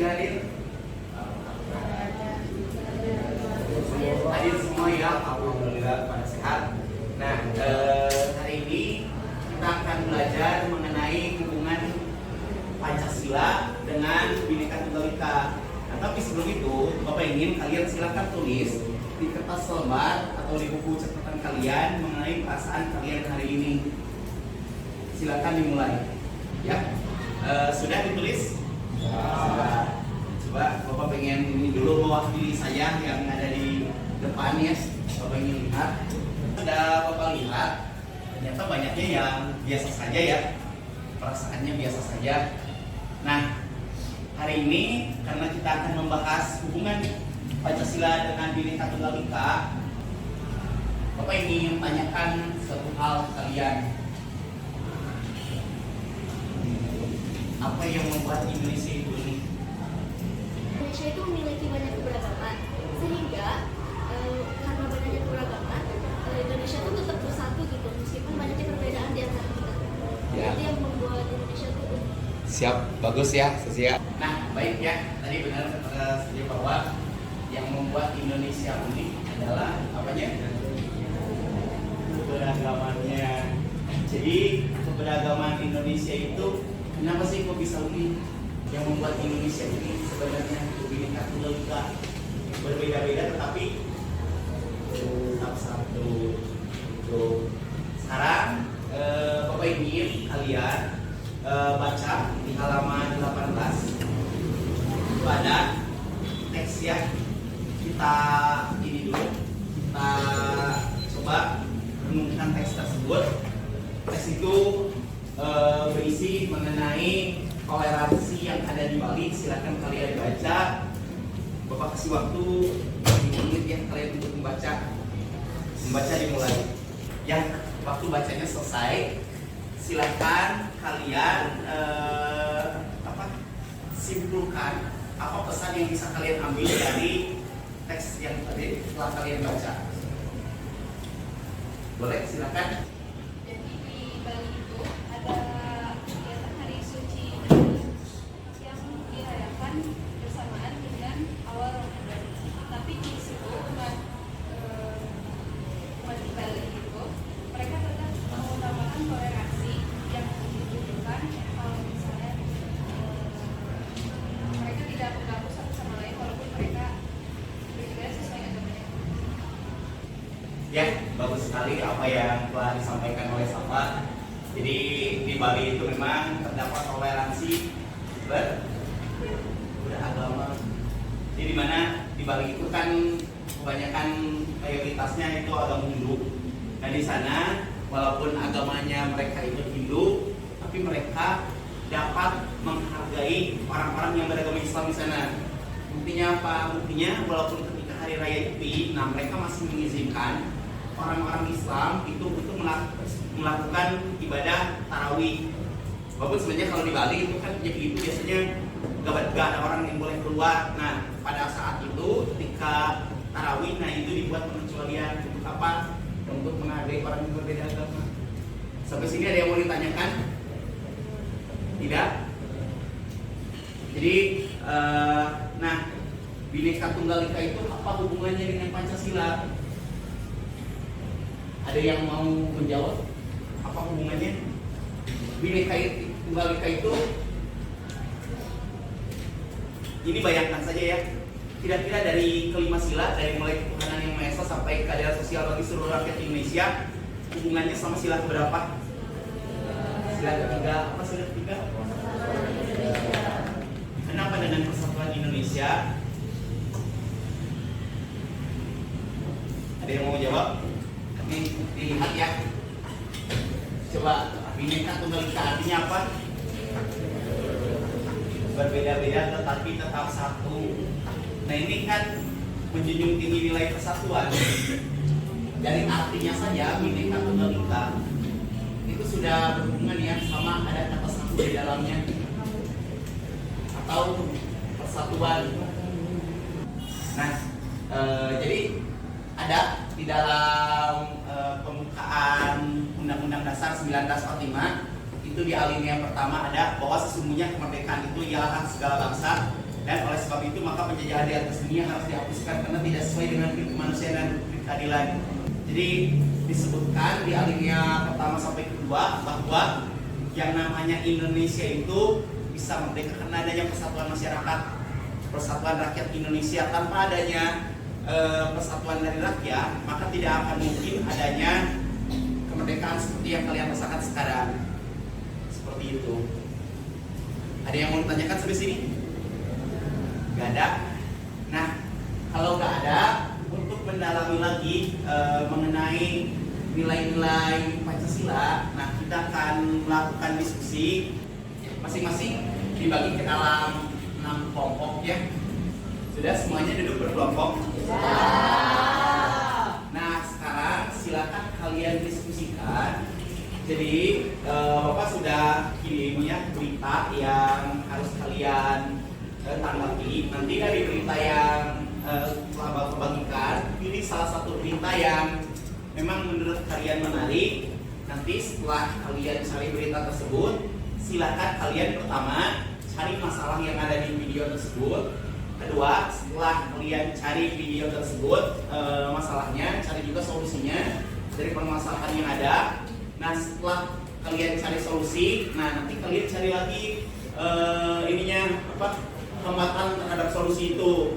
hadir? Hadir semua ya, alhamdulillah pada sehat. Nah, hari ini kita akan belajar mengenai hubungan Pancasila dengan Bhinneka Tunggal Ika. Nah, tapi sebelum itu, Bapak ingin kalian silakan tulis di kertas lembar atau di buku catatan kalian mengenai perasaan kalian hari ini. Silakan dimulai. Ya, sudah ditulis? Sudah. Coba Bapak pengen ini dulu mewakili saya yang ada di depan ya. Bapak ingin lihat. Sudah Bapak lihat, ternyata banyaknya yang biasa saja ya. Perasaannya biasa saja. Nah, hari ini karena kita akan membahas hubungan Pancasila dengan Bhinneka Tunggal Ika, Bapak ingin tanyakan satu hal kalian. Apa yang membuat Indonesia itu unik? Indonesia itu memiliki banyak keberagaman, sehingga karena banyaknya keberagaman, Indonesia itu tetap bersatu gitu, meskipun banyaknya perbedaan di antara kita. Ya. Itu yang membuat Indonesia itu unik. Siap, bagus ya, siap. Nah, baik ya. Tadi benar saja bahwa yang membuat Indonesia unik adalah apanya? Keberagamannya. Jadi keberagaman Indonesia itu kenapa sih kok bisa unik? Yang membuat Indonesia unik sebenarnya Bhinneka Tunggal Ika, berbeda-beda tetapi tetap satu. Tuh. Sekarang Bapak ingin kalian baca di halaman 18 pada teks ya. Kita ini dulu, kita coba renungkan teks tersebut. Teks itu berisi mengenai toleransi yang ada di Bali. Silakan kalian baca. Bapak kasih waktu 5 menit ya kalian untuk membaca. Membaca dimulai. Yang waktu bacanya selesai, silakan kalian simpulkan apa pesan yang bisa kalian ambil dari teks yang tadi telah kalian baca. Boleh, silakan. Jadi di Bali itu ada kegiatan Hari Suci yang dirayakan bersamaan dengan awal Ramadan. Tapi di situ umat di Bali itu mereka tetap mengutamakan toleransi yang ditunjukkan kalau misalnya mereka tidak mengganggu satu sama lain walaupun mereka berbeda sesuai agamanya. Ya, bagus sekali apa yang telah disampaikan oleh Safa. Jadi di Bali itu memang terdapat toleransi beragama. Jadi di mana di Bali itu kan kebanyakan mayoritasnya itu agama Hindu. Nah di sana walaupun agamanya mereka itu Hindu, tapi mereka dapat menghargai orang-orang yang beragama Islam di sana. Buktinya apa? Buktinya walaupun ketika hari raya Nyepi, nah mereka masih mengizinkan orang-orang Islam itu untuk melakukan ibadah tarawih. Walaupun sebenarnya kalau di Bali itu kan Nyepi itu biasanya gak ada orang yang boleh keluar. Nah pada saat itu ketika tarawih, nah itu dibuat pengecualian untuk apa? Untuk menghargai orang yang berbeda agama. Sampai sini ada yang mau ditanyakan? Tidak? Jadi, nah, Bhinneka Tunggal Ika itu apa hubungannya dengan Pancasila? Ada yang mau menjawab? Apa hubungannya? Bhinneka Tunggal Ika itu, ini bayangkan saja ya, kira-kira dari kelima sila, dari mulai ketuhanan yang Maha Esa sampai keadilan sosial bagi seluruh rakyat Indonesia, hubungannya sama sila keberapa? Sila ketiga. Apa sila ketiga? Kenapa dengan persatuan Indonesia? Ada yang mau jawab? Ini dilihat ya. Coba, Bhinneka Tunggal Ika artinya apa? Berbeda-beda tetapi tetap satu. Nah ini kan menjunjung tinggi nilai persatuan. Dari artinya saja Bhinneka Tunggal Ika itu sudah berhubungan ya sama ada kata satu di dalamnya atau persatuan. Nah jadi ada di dalam pembukaan Undang-Undang Dasar 1945 itu di alinea pertama ada bahwa sesungguhnya kemerdekaan itu ialah hak segala bangsa Dan oleh sebab itu maka penjajahan di atas dunia harus dihapuskan karena tidak sesuai dengan kemanusiaan dan keadilan. Jadi disebutkan di alinea pertama sampai kedua bahwa yang namanya Indonesia itu bisa merdeka karena adanya persatuan masyarakat, persatuan rakyat Indonesia. Tanpa adanya persatuan dari rakyat, maka tidak akan mungkin adanya kemerdekaan seperti yang kalian rasakan sekarang. Seperti itu. Ada yang mau ditanyakan sampai sini? Gak ada? Nah, kalau gak ada, untuk mendalami lagi mengenai nilai-nilai Pancasila, nah kita akan melakukan diskusi masing-masing dibagi ke dalam 6 kelompok ya. Sudah semuanya duduk berkelompok? Nah, sekarang silakan kalian diskusikan. Jadi Bapak sudah kirim ya berita yang harus kalian tanggapi. Nanti dari berita yang telah Bapak bagikan, pilih salah satu berita yang memang menurut kalian menarik. Nanti setelah kalian cari berita tersebut, silakan kalian pertama cari masalah yang ada di video tersebut. Kedua, setelah kalian cari video tersebut masalahnya, cari juga solusinya dari permasalahan yang ada. Nah, setelah kalian cari solusi, nah nanti kalian cari lagi hambatan terhadap solusi itu.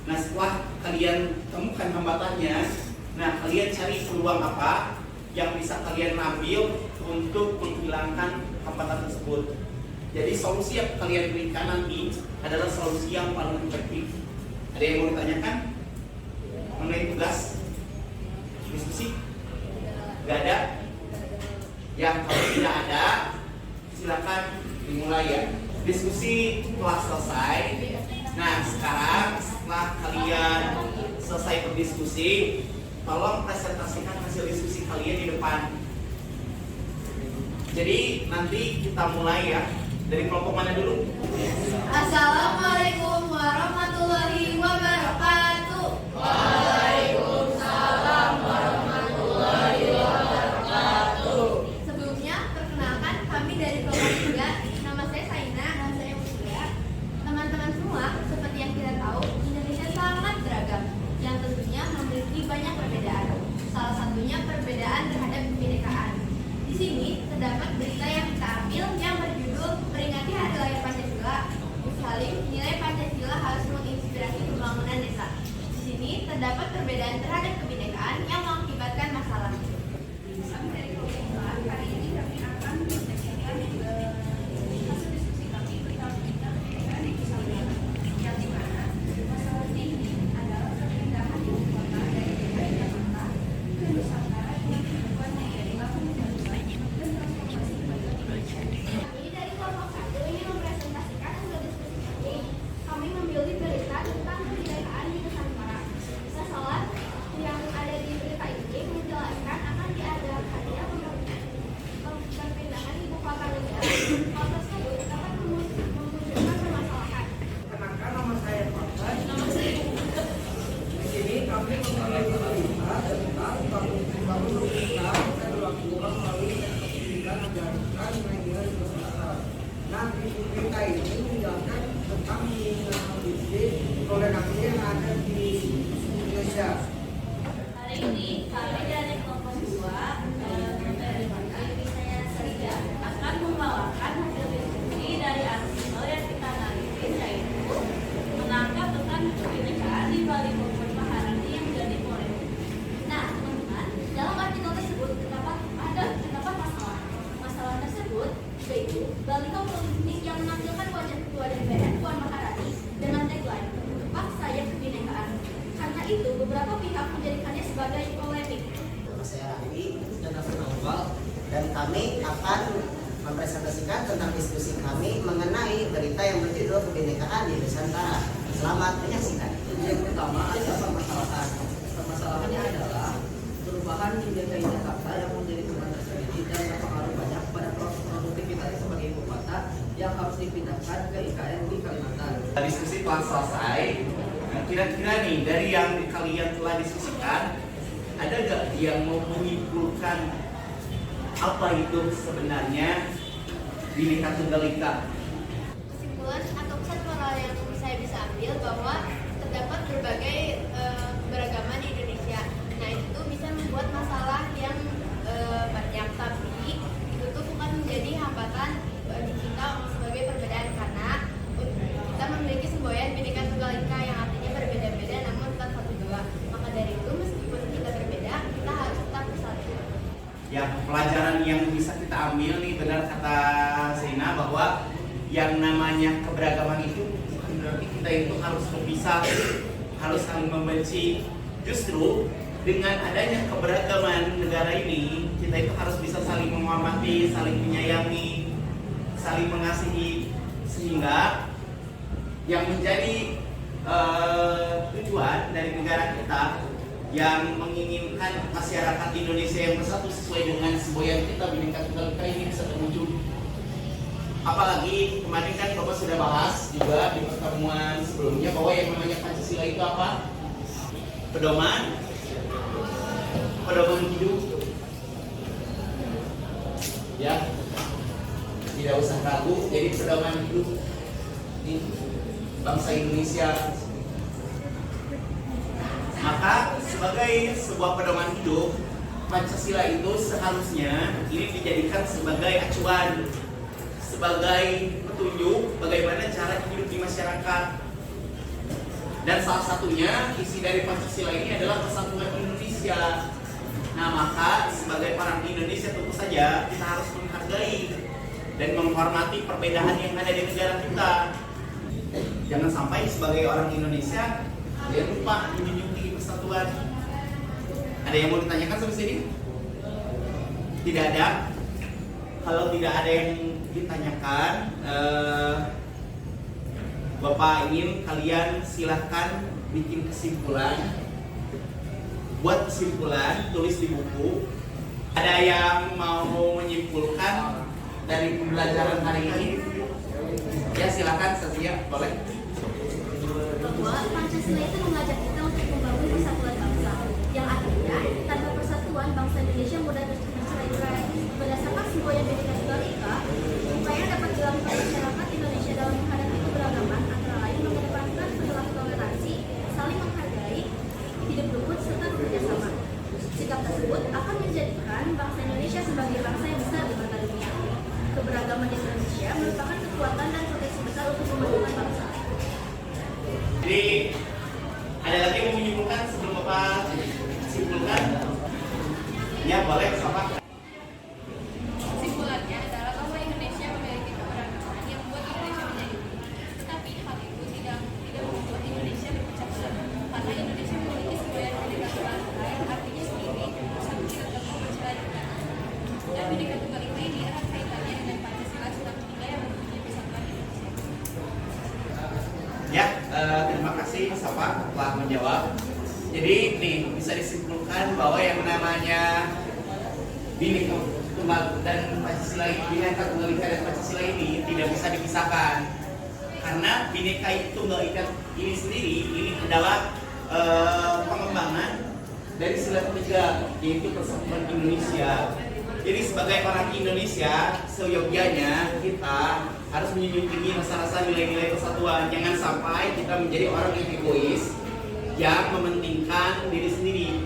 Nah, setelah kalian temukan hambatannya, nah kalian cari peluang apa yang bisa kalian ambil untuk menghilangkan hambatan tersebut. Jadi solusi yang kalian berikan nanti adalah solusi yang paling efektif. Ada yang mau ditanyakan mengenai tugas diskusi? Gak ada? Yang kalau tidak ada, silakan dimulai ya. Diskusi telah selesai. Nah, sekarang setelah kalian selesai berdiskusi, tolong presentasikan hasil diskusi kalian di depan. Jadi nanti kita mulai ya. Dari kelompok mana dulu? Assalamualaikum warahmatullahi wabarakatuh. Waalaikumsalam warahmatullahi wabarakatuh. Sebelumnya, perkenalkan kami dari kelompok 3. Nama saya Saina dan saya Muslia. Teman-teman semua, seperti yang kita tahu, Indonesia sangat beragam, yang tentunya memiliki banyak perbedaan. Salah satunya perbedaan terhadap kebinekaan. Di sini terdapat berita yang kita ambil yang berjudul Peringati Hari Lahir Pancasila. Saling nilai Pancasila harus menginspirasi pembangunan desa. Di sini terdapat perbedaan terhadap kebinekaan yang mengakibatkan masalah. Kami dari kelompok 4, hari ini kami akan membacakan hasil diskusi kami perihal kebinekaan di Nusantara, yang dimana masalah ini adalah perpindahan ibu kota dari DKI Jakarta ke Nusantara dengan tujuan menjadi langsung pembangunan dan transformasi kembali Indonesia. Kami dari kelompok 1 ingin mempresentasikan hasil diskusi kami. Kami memilih berita tentang kebinekaan di Nusantara. Masalah yang ada di berita ini menjelaskan akan diadakannya perpindahan ibu kota negara. Hal tersebut dapat memunculkan permasalahan. Kenalkan, nama saya Fauzan. Di sini kami memiliki berita tentang bangun kita dan dilakukan melalui pendidikan menjalankan nilai-nilai Nusantara. Nah, di berita ini menjelaskan tentang kondisi toleransi yang ada di Indonesia. Hari ini kami dari kelompok 2 dari saya Serja akan membawakan hasil diskusi dari artikel yang kita analisis, yaitu menangkap tentang kebinekaan di Bali Bogor Maharani yang menjadi polemik. Nah, teman-teman, dalam artikel tersebut terdapat masalah tersebut, yaitu Balita politik yang menampilkan wajah ketua DPR Puan Maharani dengan tagline "Tepak Sayap Kebinekaan". Karena itu, beberapa pihak menjadikannya sebagai polemik. Nama saya Raffi dan Naufal, dan kami akan mempresentasikan tentang diskusi kami mengenai berita yang berjudul Kebinekaan di Nusantara. Selamat menyaksikan. Yang pertama ada permasalahan. Permasalahannya adalah perubahan di DKI Jakarta yang menjadi beban tersendiri dan berpengaruh banyak pada proses produktivitas sebagai ibu kota yang harus dipindahkan ke IKN di Kalimantan. Diskusi telah selesai. Nah, kira-kira nih dari yang kalian telah diskusikan, ada gak yang mau menyimpulkan apa itu sebenarnya Bhinneka Tunggal Ika? Kesimpulan atau pesan moral yang saya saya bisa ambil bahwa terdapat berbagai keberagaman di Indonesia. Nah, itu bisa membuat masalah yang banyak, tapi itu tuh bukan menjadi hambatan bagi kita sebagai perbedaan, karena kita memiliki semboyan Bhinneka Tunggal Ika yang artinya berbeda-beda namun tetap satu jua. Maka dari itu meskipun kita berbeda, kita harus tetap bersatu. Ya, pelajaran yang bisa kita ambil nih, benar kata Zaina, bahwa yang namanya keberagaman itu bukan berarti kita itu harus berpisah, harus saling membenci. Justru dengan adanya keberagaman negara ini, kita itu harus bisa saling menghormati, saling menyayangi, saling mengasihi, sehingga yang menjadi tujuan dari negara kita yang menginginkan masyarakat Indonesia yang bersatu sesuai dengan semboyan kita Bhinneka Tunggal Ika ini bisa terwujud. Apalagi kemarin kan Bapak sudah bahas juga di pertemuan sebelumnya bahwa yang namanya Pancasila itu apa? Pedoman hidup. Ya, tidak usah ragu. Jadi pedoman hidup di bangsa Indonesia. Maka sebagai sebuah pedoman hidup, Pancasila itu seharusnya ini dijadikan sebagai acuan, sebagai petunjuk bagaimana cara hidup di masyarakat. Dan salah satunya isi dari Pancasila ini adalah persatuan Indonesia. Nah, maka sebagai orang Indonesia tentu saja kita harus menghargai dan menghormati perbedaan yang ada di negara kita. Jangan sampai sebagai orang Indonesia dia lupa menjunjung tinggi persatuan. Ada yang mau ditanyakan sampai sini? Tidak ada. Kalau tidak ada yang ditanyakan, Bapak ingin kalian silahkan bikin kesimpulan. Buat kesimpulan, tulis di buku. Ada yang mau menyimpulkan dari pembelajaran hari ini? Ya, silakan Sazia, boleh. Bahwa Pancasila itu mengajak kita untuk membangun persatuan bangsa, yang artinya tanpa persatuan bangsa Indonesia mudah tercerai-berai. Berdasarkan semboyan Bhinneka Tunggal Ika, upaya dapat dilakukan masyarakat Indonesia dalam menghadapi keberagaman antara lain mengedepankan perilaku toleransi, saling menghargai, hidup rukun serta bekerjasama. Sikap tersebut akan menjadikan bangsa Indonesia sebagai bangsa yang besar di mata dunia. Keberagaman di Indonesia merupakan kekuatan dan potensi besar untuk pembangunan bangsa. Jadi ada lagi yang mau menyimpulkan sebelum Bapak simpulkan? Ya, boleh, Bapak. Kesimpulannya adalah bahwa Indonesia memiliki keberagaman yang membuat Indonesia menjadi unik. Tetapi hal itu tidak membuat Indonesia berpecah belah. Karena Indonesia memiliki semboyan Bhinneka Tunggal Ika yang artinya sendiri bersatu tidak dapat bercerai-berai. Dan Bhinneka Tunggal Ika ini erat kaitannya dengan Pancasila Cita Tunggal yang mempunyai persatuan Indonesia. Ya, terima kasih Safa telah menjawab. Jadi nih bisa disimpulkan bahwa yang namanya Bhinneka Tunggal dan Pancasila ini, Bhinneka Tunggal Ika dan Pancasila ini tidak bisa dipisahkan. Karena Bhinneka Tunggal Ika ini sendiri ini adalah pengembangan dari sila ketiga, yaitu persatuan Indonesia. Jadi sebagai orang Indonesia, seyogyanya kita harus menjunjung tinggi rasa-rasa nilai-nilai persatuan. Jangan sampai kita menjadi orang yang egois, yang mementingkan diri sendiri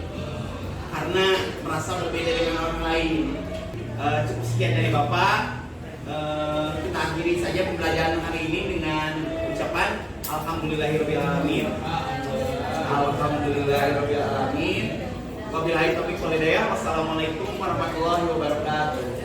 karena merasa berbeda dengan orang lain. Cukup sekian dari Bapak. Kita akhiri saja pembelajaran hari ini dengan ucapan Alhamdulillahirobbilalamin. Alhamdulillahirobbilalamin. Wabillahi taufiq wal hidayah. Wassalamualaikum warahmatullahi wabarakatuh.